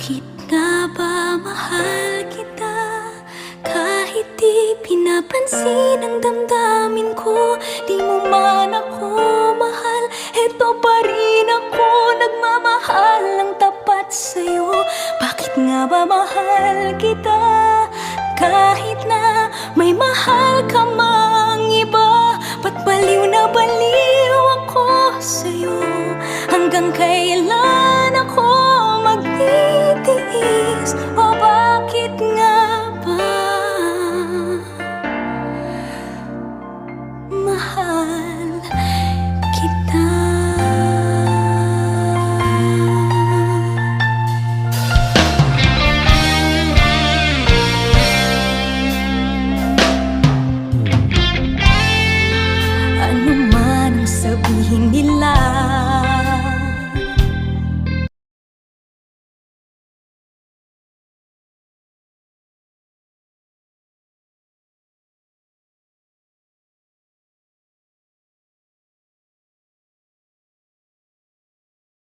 Bakit nga ba mahal kita? Kahit di pinapansin ang damdamin ko, di mo man ako mahal, eto pa rin ako nagmamahal ng tapat sa'yo. Bakit nga ba mahal kita? Kahit na may mahal ka mang iba, ba't baliw na baliw ako sa'yo? Hanggang kailan